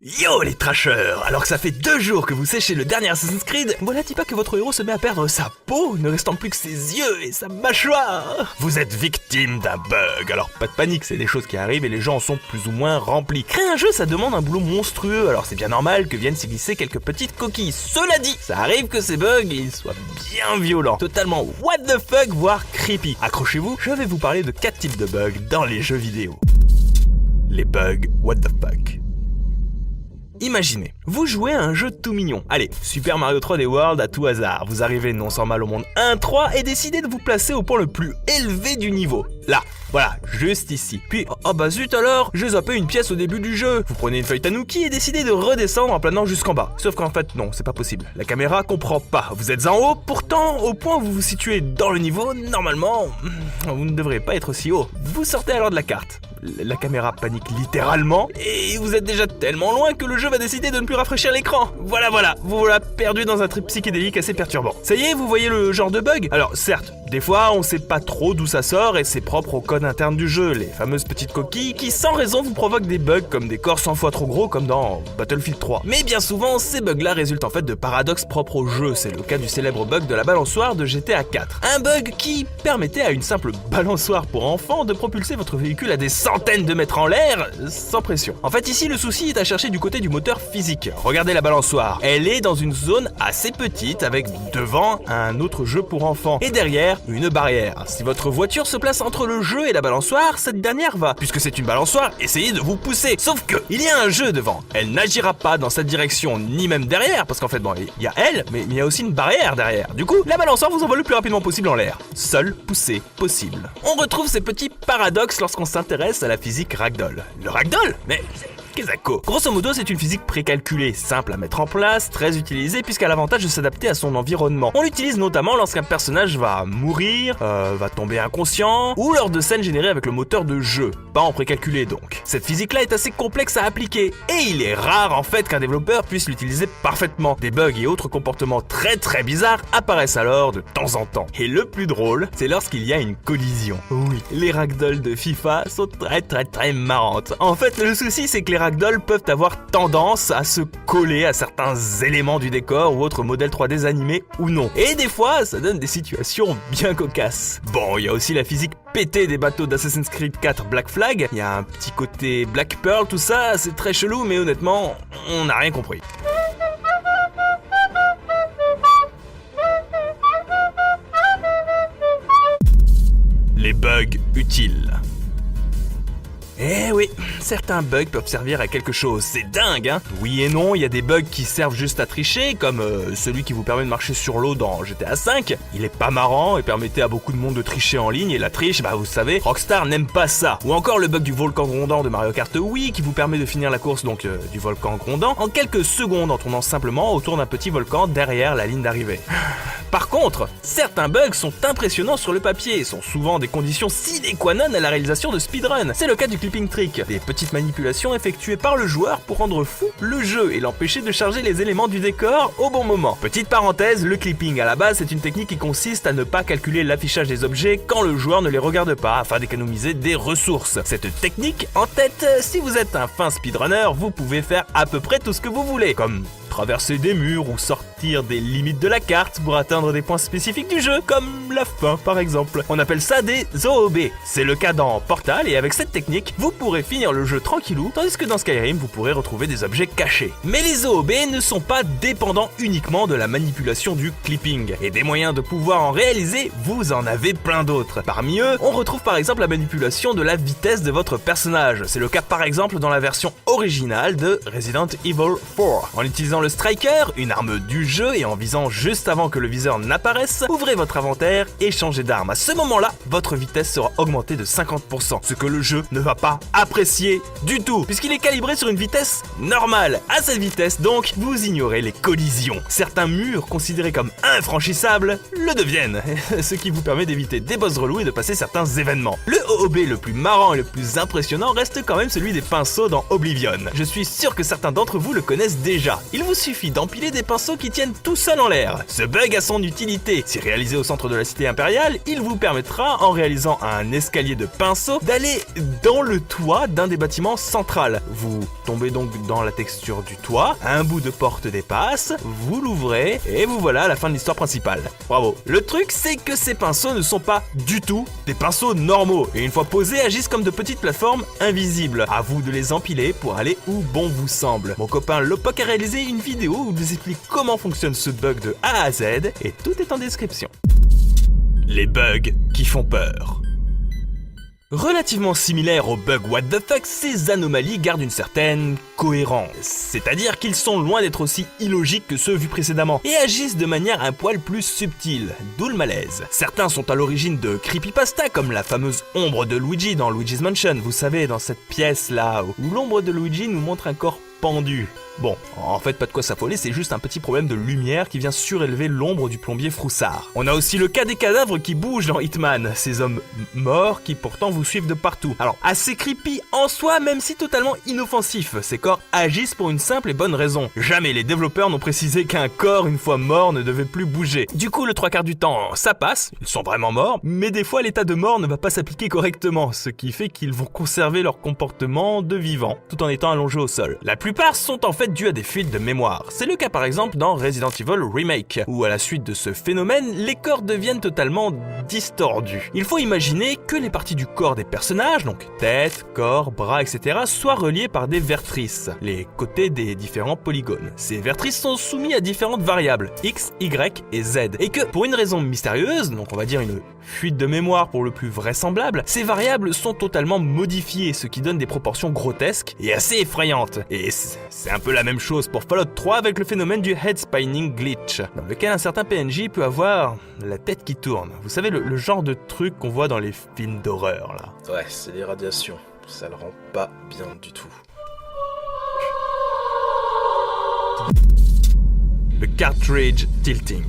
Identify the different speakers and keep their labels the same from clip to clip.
Speaker 1: Yo les trashers! Alors que ça fait 2 jours que vous séchez le dernier Assassin's Creed, voilà dit pas que votre héros se met à perdre sa peau, ne restant plus que ses yeux et sa mâchoire! Vous êtes victime d'un bug, alors pas de panique, c'est des choses qui arrivent et les gens en sont plus ou moins remplis. Créer un jeu ça demande un boulot monstrueux, alors c'est bien normal que viennent s'y glisser quelques petites coquilles. Cela dit, ça arrive que ces bugs ils soient bien violents, totalement what the fuck voire creepy. Accrochez-vous, je vais vous parler de 4 types de bugs dans les jeux vidéo. Les bugs what the fuck. Imaginez, vous jouez à un jeu tout mignon. Allez, Super Mario 3D World à tout hasard. Vous arrivez non sans mal au monde 1-3 et décidez de vous placer au point le plus élevé du niveau. Là, voilà, juste ici. Puis, oh bah zut alors, j'ai zappé une pièce au début du jeu. Vous prenez une feuille tanuki et décidez de redescendre en planant jusqu'en bas. Sauf qu'en fait, non, c'est pas possible. La caméra comprend pas. Vous êtes en haut, pourtant, au point où vous vous situez dans le niveau, normalement, vous ne devrez pas être aussi haut. Vous sortez alors de la carte. La caméra panique littéralement et vous êtes déjà tellement loin que le jeu va décider de ne plus rafraîchir l'écran. Voilà, vous voilà perdu dans un trip psychédélique assez perturbant. Ça y est, vous voyez le genre de bug? Alors certes, des fois on sait pas trop d'où ça sort et c'est propre au code interne du jeu, les fameuses petites coquilles qui sans raison vous provoquent des bugs comme des corps 100 fois trop gros comme dans Battlefield 3. Mais bien souvent, ces bugs-là résultent en fait de paradoxes propres au jeu. C'est le cas du célèbre bug de la balançoire de GTA 4. Un bug qui permettait à une simple balançoire pour enfants de propulser votre véhicule à des centaines de mètres en l'air sans pression. En fait ici le souci est à chercher du côté du moteur physique. Regardez la balançoire, elle est dans une zone assez petite avec devant un autre jeu pour enfants et derrière une barrière. Si votre voiture se place entre le jeu et la balançoire, cette dernière va, puisque c'est une balançoire, essayer de vous pousser. Sauf que il y a un jeu devant, elle n'agira pas dans cette direction ni même derrière parce qu'en fait bon il y a elle mais il y a aussi une barrière derrière. Du coup la balançoire vous envole le plus rapidement possible en l'air. Seule poussée possible. On retrouve ces petits paradoxes lorsqu'on s'intéresse à la physique ragdoll. Le ragdoll? Mais qu'est-ce que ça? Grosso modo, c'est une physique précalculée, simple à mettre en place, très utilisée puisqu'elle a l'avantage de s'adapter à son environnement. On l'utilise notamment lorsqu'un personnage va mourir, va tomber inconscient, ou lors de scènes générées avec le moteur de jeu, pas en précalculé donc. Cette physique-là est assez complexe à appliquer, et il est rare en fait qu'un développeur puisse l'utiliser parfaitement. Des bugs et autres comportements très bizarres apparaissent alors de temps en temps. Et le plus drôle, c'est lorsqu'il y a une collision. Oui, les ragdolls de FIFA sont très marrantes. En fait, le souci c'est que les ragdolls peuvent avoir tendance à se coller à certains éléments du décor ou autres modèles 3D animés ou non. Et des fois, ça donne des situations bien cocasses. Bon, il y a aussi la physique pétée des bateaux d'Assassin's Creed 4 Black Flag. Il y a un petit côté Black Pearl, tout ça, c'est très chelou, mais honnêtement, on n'a rien compris. Les bugs utiles. Eh oui, certains bugs peuvent servir à quelque chose, c'est dingue hein. Oui et non, il y a des bugs qui servent juste à tricher, comme celui qui vous permet de marcher sur l'eau dans GTA V. Il est pas marrant et permettait à beaucoup de monde de tricher en ligne, et la triche, bah vous savez, Rockstar n'aime pas ça. Ou encore le bug du volcan grondant de Mario Kart Wii, qui vous permet de finir la course donc du volcan grondant en quelques secondes en tournant simplement autour d'un petit volcan derrière la ligne d'arrivée. Par contre, certains bugs sont impressionnants sur le papier et sont souvent des conditions sine qua non à la réalisation de speedrun. C'est le cas du clipping trick, des petites manipulations effectuées par le joueur pour rendre fou le jeu et l'empêcher de charger les éléments du décor au bon moment. Petite parenthèse, le clipping à la base c'est une technique qui consiste à ne pas calculer l'affichage des objets quand le joueur ne les regarde pas afin d'économiser des ressources. Cette technique, en tête, si vous êtes un fin speedrunner, vous pouvez faire à peu près tout ce que vous voulez, comme traverser des murs ou sortir des limites de la carte pour atteindre des points spécifiques du jeu, comme la fin par exemple. On appelle ça des OOB. C'est le cas dans Portal et avec cette technique, vous pourrez finir le jeu tranquillou, tandis que dans Skyrim, vous pourrez retrouver des objets cachés. Mais les OOB ne sont pas dépendants uniquement de la manipulation du clipping. Et des moyens de pouvoir en réaliser, vous en avez plein d'autres. Parmi eux, on retrouve par exemple la manipulation de la vitesse de votre personnage. C'est le cas par exemple dans la version originale de Resident Evil 4. En utilisant le striker, une arme du jeu, et en visant juste avant que le viseur n'apparaisse, ouvrez votre inventaire et changez d'arme. À ce moment-là, votre vitesse sera augmentée de 50%, ce que le jeu ne va pas apprécier du tout, puisqu'il est calibré sur une vitesse normale. À cette vitesse, donc, vous ignorez les collisions. Certains murs considérés comme infranchissables le deviennent, ce qui vous permet d'éviter des boss relous et de passer certains événements. Le OOB le plus marrant et le plus impressionnant reste quand même celui des pinceaux dans Oblivion. Je suis sûr que certains d'entre vous le connaissent déjà. Il vous vous suffit d'empiler des pinceaux qui tiennent tout seuls en l'air. Ce bug a son utilité. Si réalisé au centre de la cité impériale, il vous permettra, en réalisant un escalier de pinceaux, d'aller dans le toit d'un des bâtiments central. Vous tombez donc dans la texture du toit, un bout de porte dépasse, vous l'ouvrez, et vous voilà à la fin de l'histoire principale. Bravo. Le truc, c'est que ces pinceaux ne sont pas du tout des pinceaux normaux, et une fois posés, agissent comme de petites plateformes invisibles. À vous de les empiler pour aller où bon vous semble. Mon copain Lopoc a réalisé une vidéo où il vous explique comment fonctionne ce bug de A à Z, et tout est en description. Les bugs qui font peur. Relativement similaires aux bugs what the fuck, ces anomalies gardent une certaine cohérence. C'est-à-dire qu'ils sont loin d'être aussi illogiques que ceux vus précédemment et agissent de manière un poil plus subtile, d'où le malaise. Certains sont à l'origine de creepypasta comme la fameuse ombre de Luigi dans Luigi's Mansion, vous savez, dans cette pièce là où l'ombre de Luigi nous montre un corps pendu. Bon, en fait pas de quoi s'affoler, c'est juste un petit problème de lumière qui vient surélever l'ombre du plombier Froussard. On a aussi le cas des cadavres qui bougent dans Hitman, ces hommes morts qui pourtant vous suivent de partout. Alors, assez creepy en soi, même si totalement inoffensif, ces corps agissent pour une simple et bonne raison. Jamais les développeurs n'ont précisé qu'un corps, une fois mort, ne devait plus bouger. Du coup, le 3/4 du temps, ça passe, ils sont vraiment morts, mais des fois l'état de mort ne va pas s'appliquer correctement, ce qui fait qu'ils vont conserver leur comportement de vivant, tout en étant allongés au sol. La plupart sont en fait dû à des fuites de mémoire. C'est le cas par exemple dans Resident Evil Remake, où à la suite de ce phénomène, les corps deviennent totalement distordus. Il faut imaginer que les parties du corps des personnages, donc tête, corps, bras, etc., soient reliées par des vertrices, les côtés des différents polygones. Ces vertrices sont soumises à différentes variables, X, Y et Z, et que pour une raison mystérieuse, donc on va dire une fuite de mémoire pour le plus vraisemblable, ces variables sont totalement modifiées, ce qui donne des proportions grotesques et assez effrayantes. Et c'est un peu la même chose pour Fallout 3 avec le phénomène du head spinning glitch, dans lequel un certain PNJ peut avoir la tête qui tourne. Vous savez, le genre de truc qu'on voit dans les films d'horreur, là.
Speaker 2: Ouais, c'est les radiations. Ça le rend pas bien du tout.
Speaker 1: Le cartridge tilting.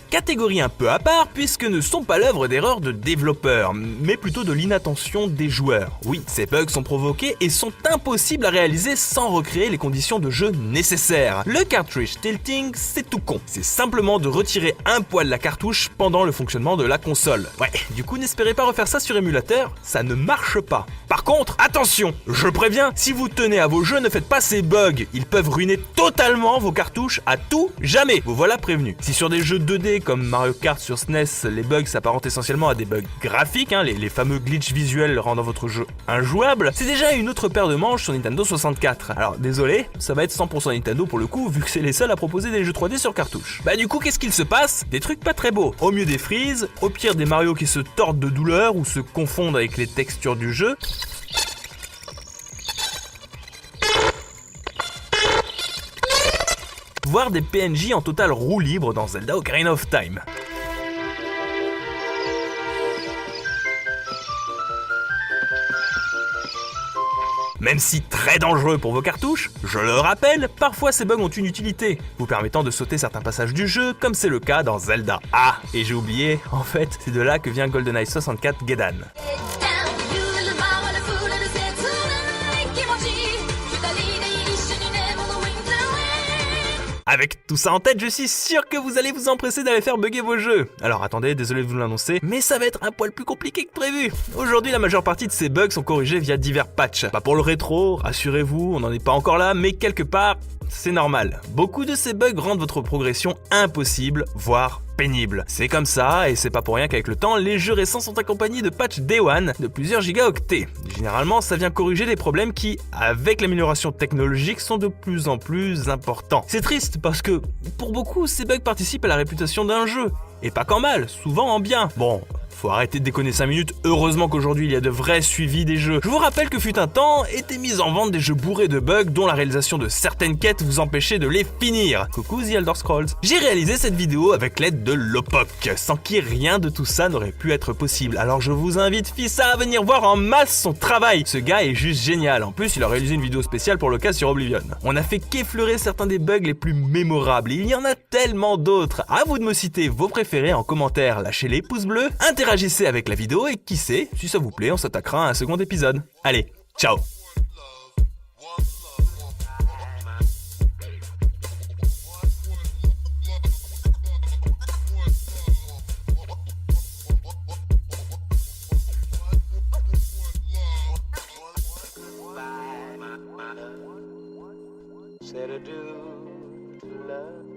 Speaker 1: Catégorie un peu à part puisque ne sont pas l'œuvre d'erreurs de développeurs, mais plutôt de l'inattention des joueurs. Oui, ces bugs sont provoqués et sont impossibles à réaliser sans recréer les conditions de jeu nécessaires. Le cartridge tilting, c'est tout con. C'est simplement de retirer un poil de la cartouche pendant le fonctionnement de la console. Ouais, du coup n'espérez pas refaire ça sur émulateur, ça ne marche pas. Par contre, attention, je préviens, si vous tenez à vos jeux, ne faites pas ces bugs. Ils peuvent ruiner totalement vos cartouches à tout jamais. Vous voilà prévenus. Si sur des jeux 2D comme Mario Kart sur SNES, les bugs s'apparentent essentiellement à des bugs graphiques, les fameux glitches visuels rendant votre jeu injouable, c'est déjà une autre paire de manches sur Nintendo 64. Alors désolé, ça va être 100% Nintendo pour le coup, vu que c'est les seuls à proposer des jeux 3D sur cartouche. Bah du coup, qu'est-ce qu'il se passe? Des trucs pas très beaux. Au mieux des freezes, au pire des Mario qui se tordent de douleur ou se confondent avec les textures du jeu. Voire des PNJ en totale roue libre dans Zelda Ocarina of Time. Même si très dangereux pour vos cartouches, je le rappelle, parfois ces bugs ont une utilité, vous permettant de sauter certains passages du jeu, comme c'est le cas dans Zelda. Ah, et j'ai oublié, en fait, c'est de là que vient GoldenEye 64 Gedan. Avec tout ça en tête, je suis sûr que vous allez vous empresser d'aller faire bugger vos jeux. Alors attendez, désolé de vous l'annoncer, mais ça va être un poil plus compliqué que prévu. Aujourd'hui, la majeure partie de ces bugs sont corrigés via divers patchs. Pas pour le rétro, rassurez-vous, on n'en est pas encore là, mais quelque part, c'est normal. Beaucoup de ces bugs rendent votre progression impossible, voire pénible. C'est comme ça, et c'est pas pour rien qu'avec le temps, les jeux récents sont accompagnés de patchs Day One de plusieurs gigaoctets. Généralement, ça vient corriger des problèmes qui, avec l'amélioration technologique, sont de plus en plus importants. C'est triste parce que, pour beaucoup, ces bugs participent à la réputation d'un jeu. Et pas qu'en mal, souvent en bien. Bon, faut arrêter de déconner 5 minutes, heureusement qu'aujourd'hui il y a de vrais suivis des jeux. Je vous rappelle que fut un temps, étaient mis en vente des jeux bourrés de bugs dont la réalisation de certaines quêtes vous empêchait de les finir. Coucou The Elder Scrolls. J'ai réalisé cette vidéo avec l'aide de Lopoc, sans qui rien de tout ça n'aurait pu être possible. Alors je vous invite Fissa à venir voir en masse son travail. Ce gars est juste génial. En plus, il a réalisé une vidéo spéciale pour le cas sur Oblivion. On a fait qu'effleurer certains des bugs les plus mémorables, et il y en a tellement d'autres. À vous de me citer vos préférés en commentaire, lâchez les pouces bleus, interagissez avec la vidéo et qui sait, si ça vous plaît, on s'attaquera à un second épisode. Allez, ciao!
Speaker 3: said adieu to love.